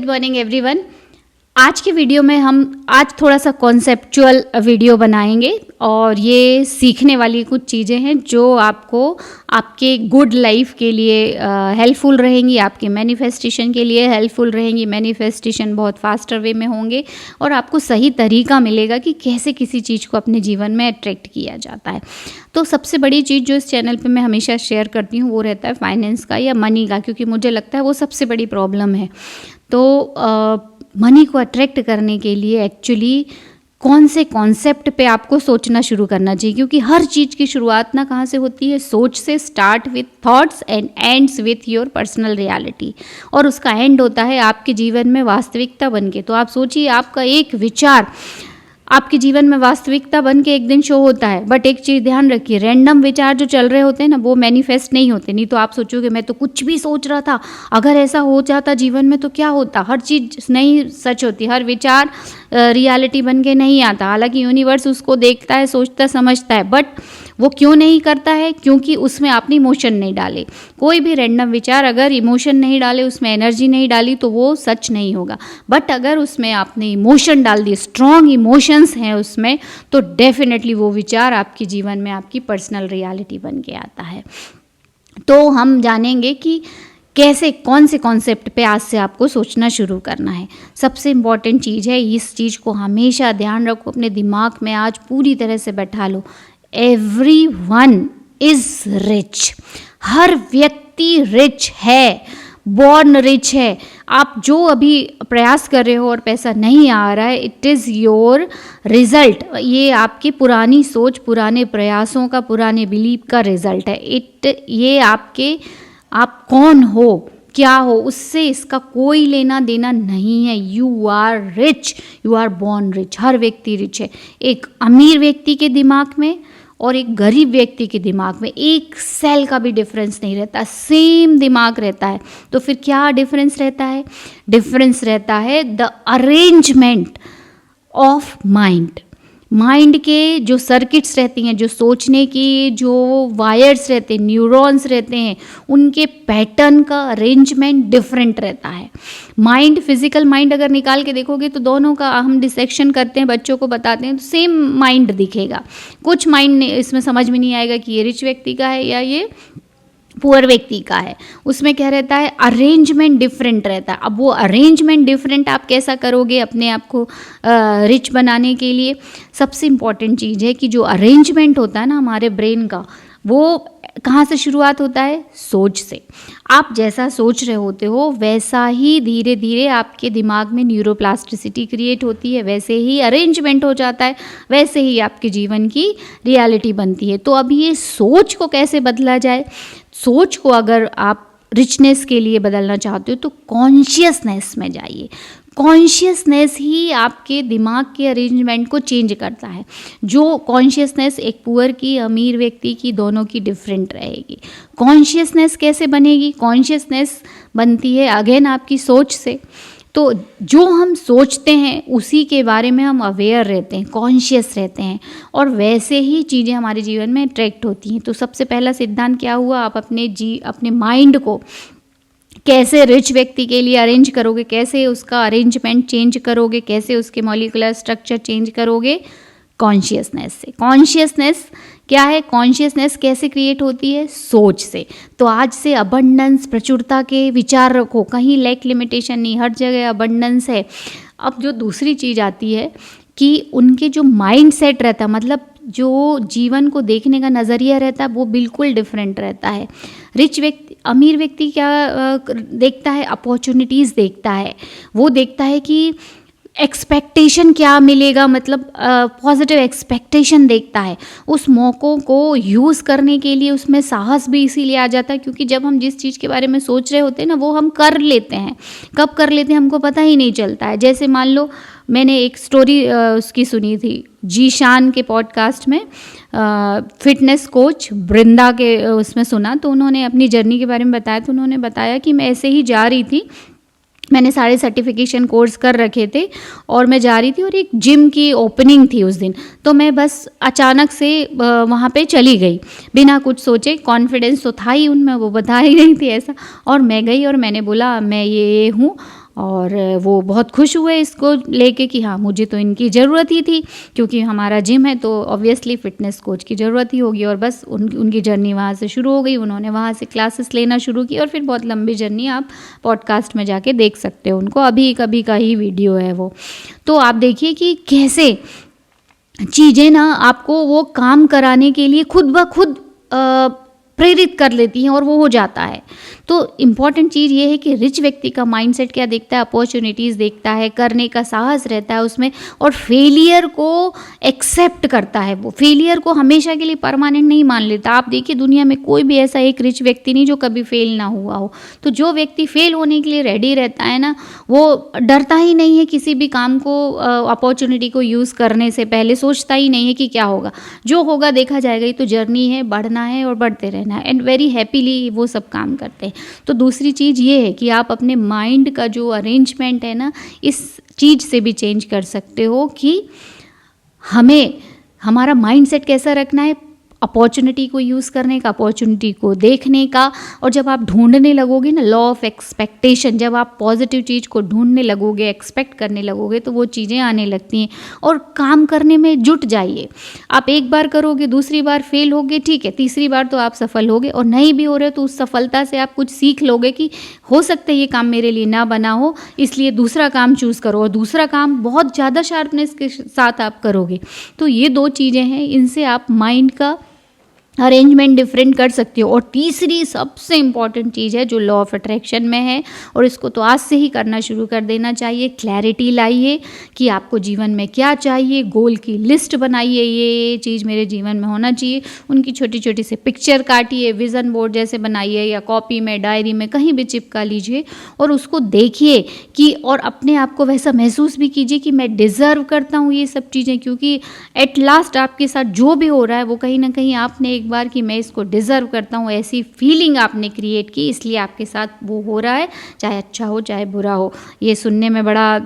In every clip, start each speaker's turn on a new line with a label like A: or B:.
A: Good morning everyone. आज की video में हम आज थोड़ा सा कॉन्सेप्चुअल वीडियो बनाएंगे और ये सीखने वाली कुछ चीज़ें हैं जो आपको आपके गुड लाइफ के लिए हेल्पफुल रहेंगी, आपके मैनिफेस्टेशन के लिए हेल्पफुल रहेंगी। मैनिफेस्टेशन बहुत फास्टर वे में होंगे और आपको सही तरीका मिलेगा कि कैसे किसी चीज़ को अपने जीवन में अट्रैक्ट किया जाता है। तो सबसे बड़ी चीज़ जो इस चैनल पे मैं हमेशा शेयर करती हूँ वो रहता है फाइनेंस का या मनी का, क्योंकि मुझे लगता है वो सबसे बड़ी प्रॉब्लम है। तो मनी को अट्रैक्ट करने के लिए एक्चुअली कौन से कॉन्सेप्ट पे आपको सोचना शुरू करना चाहिए, क्योंकि हर चीज़ की शुरुआत ना कहाँ से होती है, सोच से। Start with thoughts and ends with your personal reality, और उसका एंड होता है आपके जीवन में वास्तविकता बन के। तो आप सोचिए, आपका एक विचार आपके जीवन में वास्तविकता बन के एक दिन शो होता है। बट एक चीज़ ध्यान रखिए, रैंडम विचार जो चल रहे होते हैं ना, वो मैनिफेस्ट नहीं होते। नहीं तो आप सोचोगे मैं तो कुछ भी सोच रहा था, अगर ऐसा हो जाता जीवन में तो क्या होता। हर चीज़ नहीं सच होती, हर विचार रियलिटी बन के नहीं आता। हालांकि यूनिवर्स उसको देखता है, सोचता समझता है, बट वो क्यों नहीं करता है? क्योंकि उसमें आपने इमोशन नहीं डाले। कोई भी रैंडम विचार अगर इमोशन नहीं डाले, उसमें एनर्जी नहीं डाली, तो वो सच नहीं होगा। बट अगर उसमें आपने इमोशन डाल दिए, स्ट्रॉन्ग इमोशंस हैं उसमें, तो डेफिनेटली वो विचार आपके जीवन में आपकी पर्सनल रियलिटी बन के आता है। तो हम जानेंगे कि कैसे, कौन से कॉन्सेप्ट पे आज से आपको सोचना शुरू करना है। सबसे इम्पॉर्टेंट चीज़ है, इस चीज़ को हमेशा ध्यान रखो, अपने दिमाग में आज पूरी तरह से बैठा लो। Everyone is rich. हर व्यक्ति रिच है, बॉर्न रिच है। आप जो अभी प्रयास कर रहे हो और पैसा नहीं आ रहा है, इट इज़ योर रिजल्ट। ये आपकी पुरानी सोच, पुराने प्रयासों का, पुराने बिलीव का रिजल्ट है। ये आपके, आप कौन हो, क्या हो, उससे इसका कोई लेना देना नहीं है। You are rich, you are born rich. हर व्यक्ति रिच है। एक अमीर व्यक्ति के दिमाग में और एक गरीब व्यक्ति के दिमाग में एक सेल का भी डिफरेंस नहीं रहता, सेम दिमाग रहता है। तो फिर क्या डिफरेंस रहता है? डिफरेंस रहता है the arrangement of mind. Mind के जो सर्किट्स रहती हैं, जो सोचने की जो वायर्स रहते हैं, न्यूरॉन्स रहते हैं, उनके पैटर्न का अरेंजमेंट डिफरेंट रहता है। माइंड, फिजिकल माइंड अगर निकाल के देखोगे तो दोनों का हम डिसेक्शन करते हैं, बच्चों को बताते हैं, तो सेम माइंड दिखेगा। कुछ माइंड इसमें समझ में नहीं आएगा कि ये रिच व्यक्ति का है या ये पुअर व्यक्ति का है। उसमें क्या रहता है? अरेंजमेंट डिफरेंट रहता है। अब वो अरेंजमेंट डिफरेंट आप कैसा करोगे अपने आप को रिच बनाने के लिए? सबसे इम्पॉर्टेंट चीज़ है कि जो अरेंजमेंट होता है ना हमारे ब्रेन का, वो कहाँ से शुरुआत होता है? सोच से। आप जैसा सोच रहे होते हो वैसा ही धीरे धीरे आपके दिमाग में न्यूरोप्लास्टिसिटी क्रिएट होती है, वैसे ही अरेंजमेंट हो जाता है, वैसे ही आपके जीवन की रियलिटी बनती है। तो अब ये सोच को कैसे बदला जाए? सोच को अगर आप रिचनेस के लिए बदलना चाहते हो तो कॉन्शियसनेस में जाइए। कॉन्शियसनेस ही आपके दिमाग के अरेंजमेंट को चेंज करता है। जो कॉन्शियसनेस एक पुअर की, अमीर व्यक्ति की, दोनों की डिफरेंट रहेगी। कॉन्शियसनेस कैसे बनेगी? कॉन्शियसनेस बनती है अगेन आपकी सोच से। तो जो हम सोचते हैं उसी के बारे में हम अवेयर रहते हैं, कॉन्शियस रहते हैं, और वैसे ही चीज़ें हमारे जीवन में अट्रैक्ट होती हैं। तो सबसे पहला सिद्धांत क्या हुआ? आप अपने माइंड को कैसे रिच व्यक्ति के लिए अरेंज करोगे, कैसे उसका अरेंजमेंट चेंज करोगे, कैसे उसके मॉलिक्यूलर स्ट्रक्चर चेंज करोगे? कॉन्शियसनेस से। कॉन्शियसनेस क्या है? कॉन्शियसनेस कैसे क्रिएट होती है? सोच से। तो आज से अबंडेंस, प्रचुरता के विचार रखो, कहीं लैक लिमिटेशन नहीं, हर जगह अबंडेंस है। अब जो दूसरी चीज़ आती है कि उनके जो माइंड सेट रहता है, मतलब जो जीवन को देखने का नज़रिया रहता है, वो बिल्कुल डिफरेंट रहता है। रिच व्यक्ति, अमीर व्यक्ति क्या देखता है? अपॉर्चुनिटीज़ देखता है। वो देखता है कि एक्सपेक्टेशन क्या मिलेगा, मतलब पॉजिटिव एक्सपेक्टेशन देखता है। उस मौक़ों को यूज़ करने के लिए उसमें साहस भी इसीलिए आ जाता है, क्योंकि जब हम जिस चीज़ के बारे में सोच रहे होते हैं ना, वो हम कर लेते हैं। कब कर लेते हैं हमको पता ही नहीं चलता है। जैसे मान लो, मैंने एक स्टोरी उसकी सुनी थी जीशान के पॉडकास्ट में, फिटनेस कोच बृंदा के उसमें सुना, तो उन्होंने अपनी जर्नी के बारे में बताया। तो उन्होंने बताया कि मैं ऐसे ही जा रही थी, मैंने सारे सर्टिफिकेशन कोर्स कर रखे थे और मैं जा रही थी और एक जिम की ओपनिंग थी उस दिन। तो मैं बस अचानक से वहाँ पे चली गई बिना कुछ सोचे। कॉन्फिडेंस तो था ही उनमें, वो बता ही रही थी ऐसा। और मैं गई और मैंने बोला मैं ये हूँ और वो बहुत खुश हुए इसको लेके कि हाँ मुझे तो इनकी ज़रूरत ही थी, क्योंकि हमारा जिम है तो ऑब्वियसली फ़िटनेस कोच की ज़रूरत ही होगी। और बस उनकी जर्नी वहाँ से शुरू हो गई, उन्होंने वहाँ से क्लासेस लेना शुरू की और फिर बहुत लंबी जर्नी आप पॉडकास्ट में जाके देख सकते हो उनको, अभी कभी का ही वीडियो है वो। तो आप देखिए कि कैसे चीज़ें ना आपको वो काम कराने के लिए खुद ब खुद प्रेरित कर लेती हैं और वो हो जाता है। तो इम्पॉर्टेंट चीज़ ये है कि रिच व्यक्ति का माइंडसेट क्या देखता है, अपॉर्चुनिटीज़ देखता है, करने का साहस रहता है उसमें, और फेलियर को एक्सेप्ट करता है। वो फेलियर को हमेशा के लिए परमानेंट नहीं मान लेता। आप देखिए दुनिया में कोई भी ऐसा एक रिच व्यक्ति नहीं जो कभी फेल ना हुआ हो। तो जो व्यक्ति फेल होने के लिए रेडी रहता है ना, वो डरता ही नहीं है किसी भी काम को, अपॉर्चुनिटी को यूज़ करने से पहले सोचता ही नहीं है कि क्या होगा, जो होगा देखा जाएगा। ये तो जर्नी है, बढ़ना है और बढ़ते रहना है, एंड वेरी हैप्पीली वो सब काम करते हैं। तो दूसरी चीज़ ये है कि आप अपने माइंड का जो अरेंजमेंट है ना, इस चीज़ से भी चेंज कर सकते हो कि हमें हमारा माइंडसेट कैसा रखना है, अपॉर्चुनिटी को यूज़ करने का, अपॉर्चुनिटी को देखने का। और जब आप ढूंढने लगोगे ना, लॉ ऑफ एक्सपेक्टेशन, जब आप पॉजिटिव चीज़ को ढूंढने लगोगे, एक्सपेक्ट करने लगोगे, तो वो चीज़ें आने लगती हैं। और काम करने में जुट जाइए। आप एक बार करोगे, दूसरी बार फेल होगे, ठीक है, तीसरी बार तो आप सफल होगे, और नहीं भी हो रहे तो उस सफलता से आप कुछ सीख लोगे कि हो सकता है ये काम मेरे लिए ना बना हो, इसलिए दूसरा काम चूज़ करो, और दूसरा काम बहुत ज़्यादा शार्पनेस के साथ आप करोगे। तो ये दो चीज़ें हैं, इनसे आप माइंड का अरेंजमेंट डिफरेंट कर सकती हो। और तीसरी सबसे इम्पॉर्टेंट चीज़ है जो लॉ ऑफ अट्रैक्शन में है, और इसको तो आज से ही करना शुरू कर देना चाहिए। क्लैरिटी लाइए कि आपको जीवन में क्या चाहिए, गोल की लिस्ट बनाइए, ये चीज़ मेरे जीवन में होना चाहिए। उनकी छोटी छोटी से पिक्चर काटिए, विज़न बोर्ड जैसे बनाइए, या कॉपी में, डायरी में, कहीं भी चिपका लीजिए, और उसको देखिए कि, और अपने आप को वैसा महसूस भी कीजिए कि मैं डिज़र्व करता हूँ ये सब चीज़ें। क्योंकि एट लास्ट आपके साथ जो भी हो रहा है वो कहीं ना कहीं आपने एक बार कि मैं इसको डिज़र्व करता हूँ, ऐसी फीलिंग आपने क्रिएट की, इसलिए आपके साथ वो हो रहा है, चाहे अच्छा हो चाहे बुरा हो। ये सुनने में बड़ा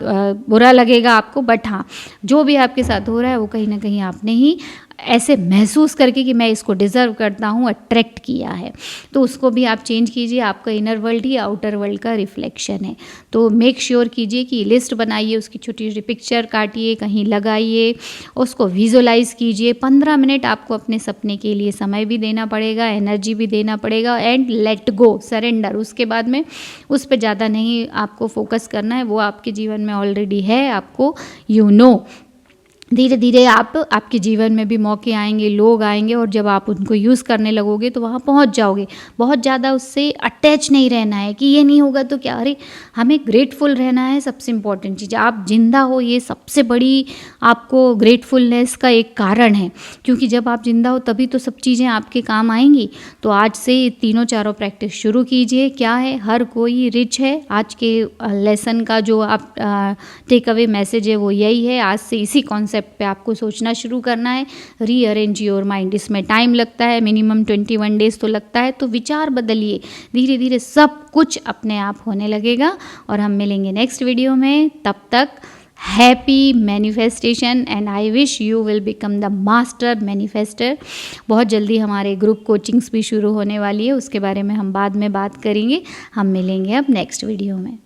A: बुरा लगेगा आपको, बट हाँ, जो भी आपके साथ हो रहा है वो कहीं ना कहीं आपने ही ऐसे महसूस करके कि मैं इसको डिज़र्व करता हूँ, अट्रैक्ट किया है। तो उसको भी आप चेंज कीजिए। आपका इनर वर्ल्ड ही आउटर वर्ल्ड का रिफ्लेक्शन है। तो मेक श्योर कीजिए कि लिस्ट बनाइए, उसकी छोटी छोटी पिक्चर काटिए, कहीं लगाइए, उसको विजुअलाइज़ कीजिए। 15 मिनट आपको अपने सपने के लिए समय भी देना पड़ेगा, एनर्जी भी देना पड़ेगा, एंड लेट गो, सरेंडर। उसके बाद में उस पर ज़्यादा नहीं आपको फोकस करना है, वो आपके जीवन में ऑलरेडी है, आपको धीरे धीरे आपके जीवन में भी मौके आएंगे, लोग आएंगे, और जब आप उनको यूज़ करने लगोगे तो वहाँ पहुँच जाओगे। बहुत ज़्यादा उससे अटैच नहीं रहना है कि ये नहीं होगा तो क्या, अरे हमें ग्रेटफुल रहना है। सबसे इम्पॉर्टेंट चीज़, आप जिंदा हो, ये सबसे बड़ी आपको ग्रेटफुलनेस का एक कारण है। क्योंकि जब आप जिंदा हो तभी तो सब चीज़ें आपके काम आएंगी। तो आज से तीनों चारों प्रैक्टिस शुरू कीजिए। क्या है, हर कोई रिच है। आज के लेसन का जो आप टेक अवे मैसेज है वो यही है। आज से इसी कॉन्सेप्ट पे आपको सोचना शुरू करना है। रीअरेंज योर माइंड, इसमें टाइम लगता है, मिनिमम 21 डेज तो लगता है। तो विचार बदलिए, धीरे धीरे सब कुछ अपने आप होने लगेगा। और हम मिलेंगे नेक्स्ट वीडियो में। तब तक happy manifestation, and I wish you will become the master manifester. बहुत जल्दी हमारे ग्रुप कोचिंग्स भी शुरू होने वाली है, उसके बारे में हम बाद में बात करेंगे। हम मिलेंगे अब नेक्स्ट वीडियो में।